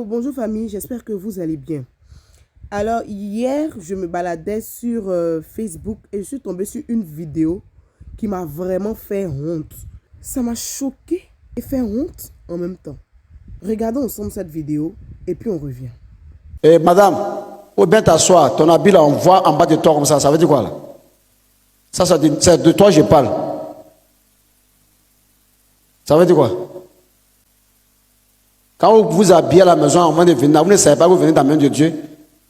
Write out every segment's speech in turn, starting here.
Bonjour famille, j'espère que vous allez bien. Alors hier, je me baladais sur Facebook et je suis tombée sur une vidéo qui m'a vraiment fait honte. Ça m'a choqué et fait honte en même temps. Regardons ensemble cette vidéo et puis on revient. Eh, madame, faut bien t'asseoir. Ton habit là, on voit en bas de toi comme ça veut dire quoi là? Ça, c'est de toi que je parle. Ça veut dire quoi? Quand vous vous habillez à la maison, au moment de venir, vous ne savez pas que vous venez dans la main de Dieu.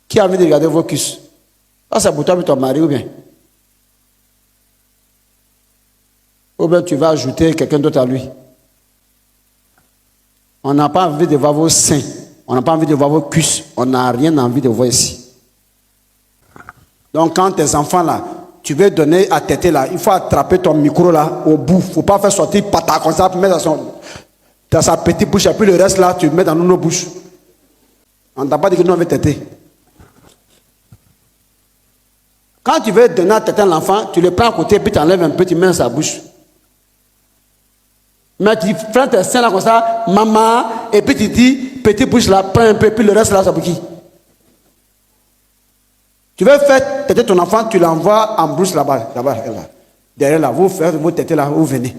Qui a envie de regarder vos cuisses? Ça, c'est pour toi et ton mari ou bien? Ou bien tu vas ajouter quelqu'un d'autre à lui. On n'a pas envie de voir vos seins. On n'a pas envie de voir vos cuisses. On n'a rien envie de voir ici. Donc quand tes enfants là, tu veux donner à téter là, il faut attraper ton micro là au bout. Il ne faut pas faire sortir pata comme ça pour mettre dans sa petite bouche. Et puis le reste là, tu le mets dans nos bouches. On ne t'a pas dit que nous on veut téter. Quand tu veux donner à téter à l'enfant, tu le prends à côté, puis tu enlèves un peu, tu mets dans sa bouche. Mais tu prends tes seins là comme ça, maman, et puis tu dis, petite bouche là, prends un peu, puis le reste là, c'est pour qui? Tu veux faire téter ton enfant, tu l'envoies en brousse là-bas, là. Derrière là, vous faites vos tétés là, vous venez.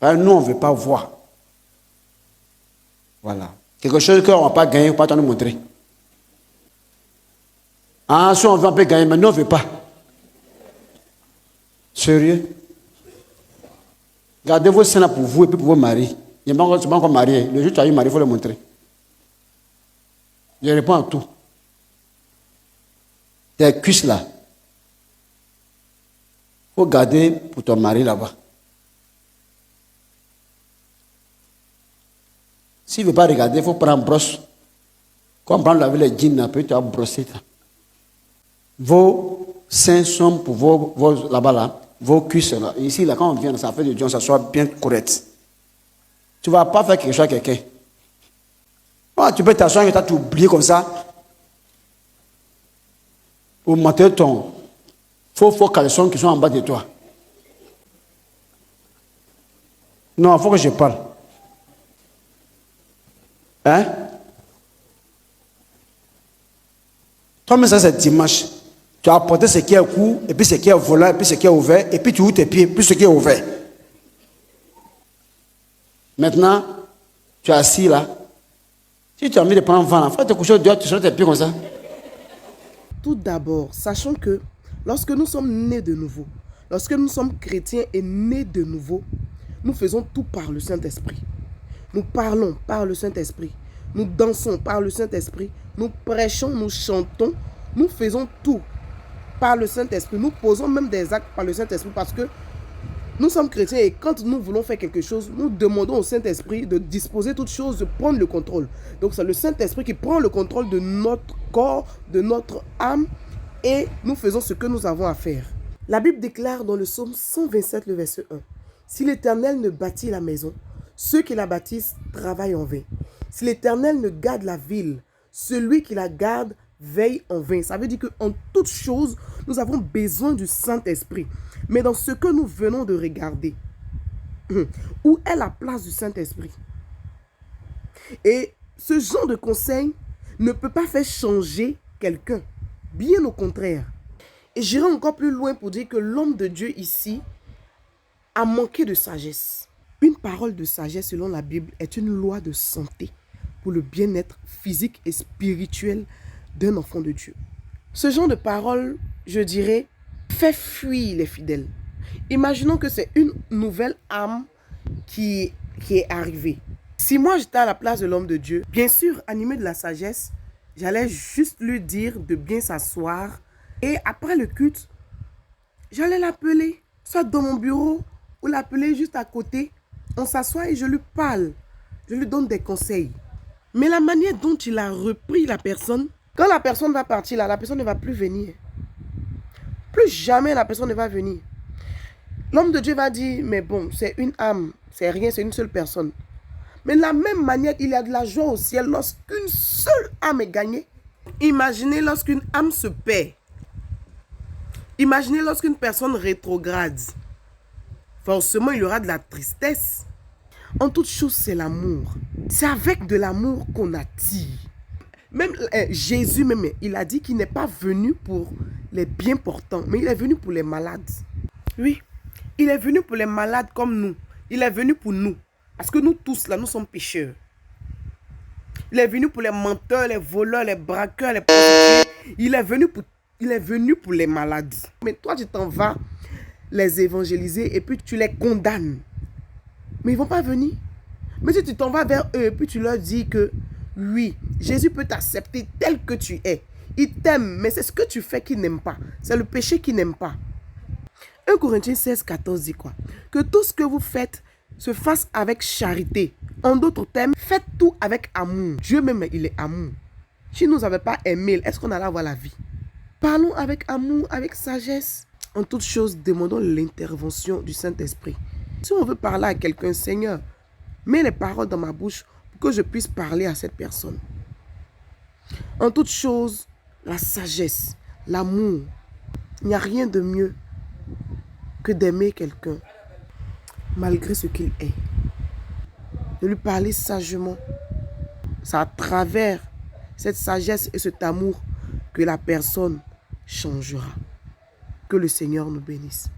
Nous, on ne veut pas voir. Voilà. Quelque chose qu'on ne va pas gagner, on ne va pas nous montrer. Ah, si on veut, on peut gagner, mais nous, on ne veut pas. Sérieux? Gardez vos seins là pour vous et puis pour vos maris. Il n'y a pas encore marié. Le jour où tu as eu mari, il faut le montrer. Je réponds à tout. Tes cuisses là, il faut garder pour ton mari là-bas. S'il ne veut pas regarder, il faut prendre brosse. Quand on prend laver les jeans, après tu as brossé. Vos seins sont pour vos là-bas là, vos cuisses là. Ici là, quand on vient, ça fait de Dieu, ça soit bien correct. Tu ne vas pas faire quelque chose à quelqu'un. Oh, tu peux t'asseoir et tu oublié comme ça. Ou monter ton faux caleçons qui sont en bas de toi. Non, il faut que je parle. Hein? Toi-même, ça c'est dimanche. Tu as apporté ce qui est court, et puis ce qui est volant, et puis ce qui est ouvert, et puis tu ouvres tes pieds, puis ce qui est ouvert. Maintenant, tu es assis là. Si tu as envie de prendre vent, il faut te coucher dehors, tu sors tes pieds comme ça. Tout d'abord, sachons que lorsque nous sommes nés de nouveau, lorsque nous sommes chrétiens et nés de nouveau, nous faisons tout par le Saint-Esprit. Nous parlons par le Saint-Esprit. Nous dansons par le Saint-Esprit. Nous prêchons, nous chantons. Nous faisons tout par le Saint-Esprit. Nous posons même des actes par le Saint-Esprit parce que nous sommes chrétiens et quand nous voulons faire quelque chose, nous demandons au Saint-Esprit de disposer toutes choses, de prendre le contrôle. Donc c'est le Saint-Esprit qui prend le contrôle de notre corps, de notre âme et nous faisons ce que nous avons à faire. La Bible déclare dans le psaume 127, le verset 1. Si l'Éternel ne bâtit la maison, ceux qui la bâtissent travaillent en vain. Si l'Éternel ne garde la ville, celui qui la garde veille en vain. Ça veut dire qu'en toute chose, nous avons besoin du Saint-Esprit. Mais dans ce que nous venons de regarder, où est la place du Saint-Esprit? Et ce genre de conseil ne peut pas faire changer quelqu'un. Bien au contraire. Et j'irai encore plus loin pour dire que l'homme de Dieu ici a manqué de sagesse. Une parole de sagesse selon la Bible est une loi de santé pour le bien-être physique et spirituel d'un enfant de Dieu. Ce genre de parole, je dirais, fait fuir les fidèles. Imaginons que c'est une nouvelle âme qui est arrivée. Si moi j'étais à la place de l'homme de Dieu, bien sûr, animé de la sagesse, j'allais juste lui dire de bien s'asseoir et après le culte, j'allais l'appeler, soit dans mon bureau ou l'appeler juste à côté. On s'assoit et je lui parle. Je lui donne des conseils. Mais la manière dont il a repris la personne, quand la personne va partir là, la personne ne va plus venir. Plus jamais la personne ne va venir. L'homme de Dieu va dire, mais bon, c'est une âme, c'est rien, c'est une seule personne. Mais de la même manière, il y a de la joie au ciel lorsqu'une seule âme est gagnée. Imaginez lorsqu'une âme se perd. Imaginez lorsqu'une personne rétrograde. Forcément, il y aura de la tristesse. En toute chose, c'est l'amour. C'est avec de l'amour qu'on attire. Même Jésus, même, il a dit qu'il n'est pas venu pour les bien portants, mais il est venu pour les malades. Oui, il est venu pour les malades comme nous. Il est venu pour nous. Parce que nous tous, là, nous sommes pécheurs. Il est venu pour les menteurs, les voleurs, les braqueurs, les prostituées. Il est venu pour les malades. Mais toi, tu t'en vas les évangéliser et puis tu les condamnes. Mais ils ne vont pas venir. Mais si tu t'en vas vers eux et puis tu leur dis que oui, Jésus peut t'accepter tel que tu es. Il t'aime, mais c'est ce que tu fais qu'il n'aime pas. C'est le péché qu'il n'aime pas. 1 Corinthiens 16, 14 dit quoi? Que tout ce que vous faites se fasse avec charité. En d'autres termes, faites tout avec amour. Dieu même, il est amour. S'il ne nous avait pas aimé, est-ce qu'on allait avoir la vie? Parlons avec amour, avec sagesse. En toute chose, demandons l'intervention du Saint-Esprit. Si on veut parler à quelqu'un, Seigneur, mets les paroles dans ma bouche pour que je puisse parler à cette personne. En toute chose, la sagesse, l'amour. Il n'y a rien de mieux que d'aimer quelqu'un malgré ce qu'il est. De lui parler sagement. C'est à travers cette sagesse et cet amour que la personne changera. Que le Seigneur nous bénisse.